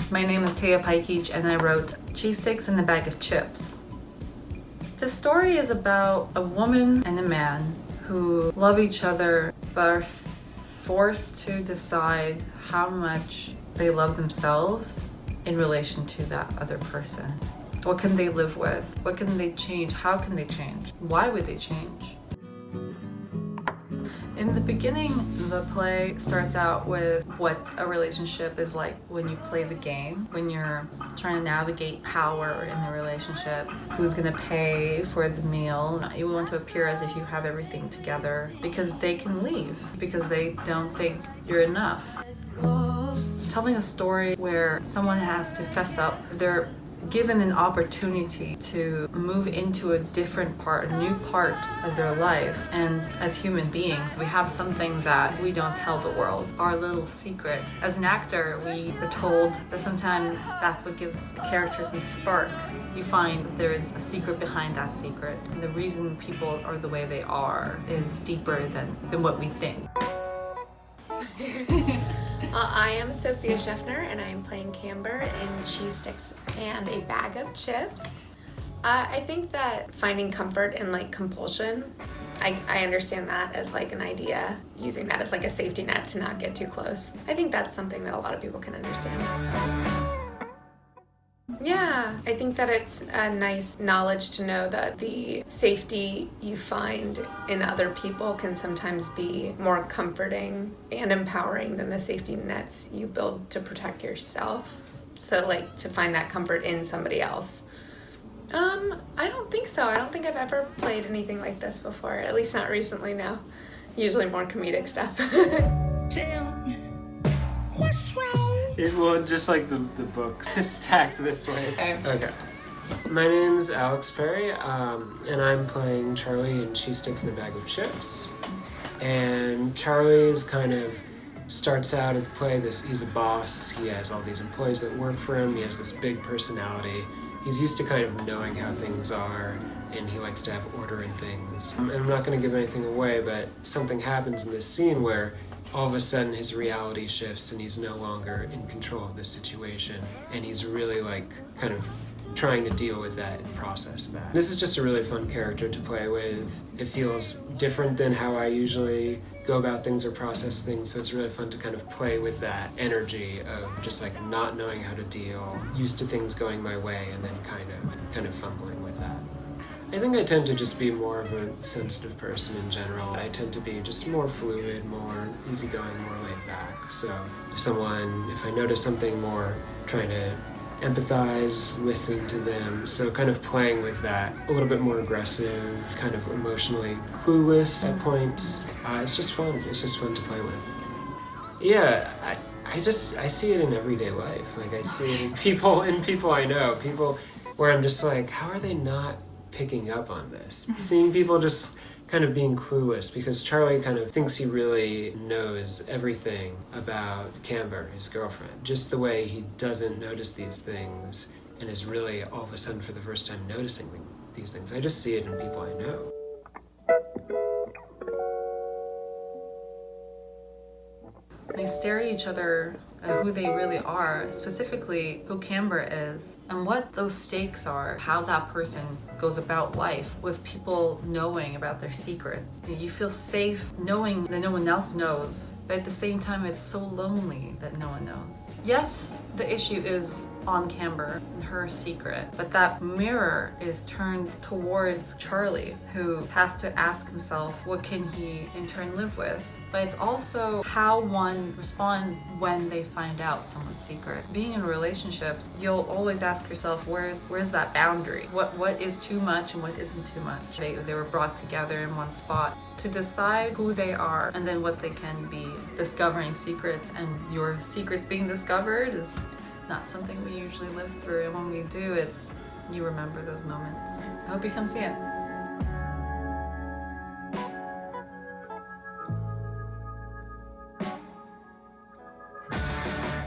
My name is Tea Pajkic and I wrote Cheese Sticks and a Bag of Chips. The story is about a woman and a man who love each other but are forced to decide how much they love themselves in relation to that other person. What can they live with? What can they change? How can they change? Why would they change? In the beginning, the play starts out with what a relationship is like when you play the game, when you're trying to navigate power in the relationship, who's gonna pay for the meal. You want to appear as if you have everything together because they can leave, because they don't think you're enough. Telling a story where someone has to fess up, they're given an opportunity to move into a different part, a new part of their life. And as human beings, we have something that we don't tell the world, our little secret. As an actor, we are told that sometimes that's what gives a character some spark. You find that there is a secret behind that secret. And the reason people are the way they are is deeper than what we think. I am Sophia Scheffner and I am playing Camber in Cheese Sticks and a Bag of Chips. I think that finding comfort in like compulsion, I understand that as like an idea, using that as like a safety net to not get too close. I think that's something that a lot of people can understand. Yeah, I think that it's a nice knowledge to know that the safety you find in other people can sometimes be more comforting and empowering than the safety nets you build to protect yourself. So like to find that comfort in somebody else. I don't think so. I don't think I've ever played anything like this before, at least not recently, no. Usually more comedic stuff. What's wrong? Well, just like the books stacked this way. Okay. My name's Alex Perry, and I'm playing Charlie in Cheese Sticks and a Bag of Chips. And Charlie is kind of starts out at the play, he's a boss, he has all these employees that work for him, he has this big personality. He's used to kind of knowing how things are, and he likes to have order in things. And I'm not going to give anything away, but something happens in this scene where all of a sudden his reality shifts and he's no longer in control of the situation, and he's really like kind of trying to deal with that and process that. This is just a really fun character to play with. It feels different than how I usually go about things or process things, so it's really fun to kind of play with that energy of just like not knowing how to deal, used to things going my way, and then kind of fumbling with that. I think I tend to just be more of a sensitive person in general. I tend to be just more fluid, more easygoing, more laid back. So if I notice something, more trying to empathize, listen to them. So kind of playing with that, a little bit more aggressive, kind of emotionally clueless at points. It's just fun. It's just fun to play with. Yeah, I see it in everyday life. Like I see it in people I know, people where I'm just like, how are they not picking up on this? Seeing people just kind of being clueless, because Charlie kind of thinks he really knows everything about Camber, his girlfriend. Just the way he doesn't notice these things and is really all of a sudden for the first time noticing these things. I just see it in people I know. They stare at each other at who they really are, specifically who Camber is, and what those stakes are, how that person goes about life with people knowing about their secrets. You feel safe knowing that no one else knows, but at the same time it's so lonely that no one knows. Yes, the issue is on Camber and her secret, but that mirror is turned towards Charlie, who has to ask himself, what can he in turn live with? But it's also how one responds when they find out someone's secret. Being in relationships, you'll always ask yourself, where's that boundary? What is too much and what isn't too much? They were brought together in one spot to decide who they are and then what they can be. Discovering secrets and your secrets being discovered is not something we usually live through, and when we do, you remember those moments. I hope you come see it.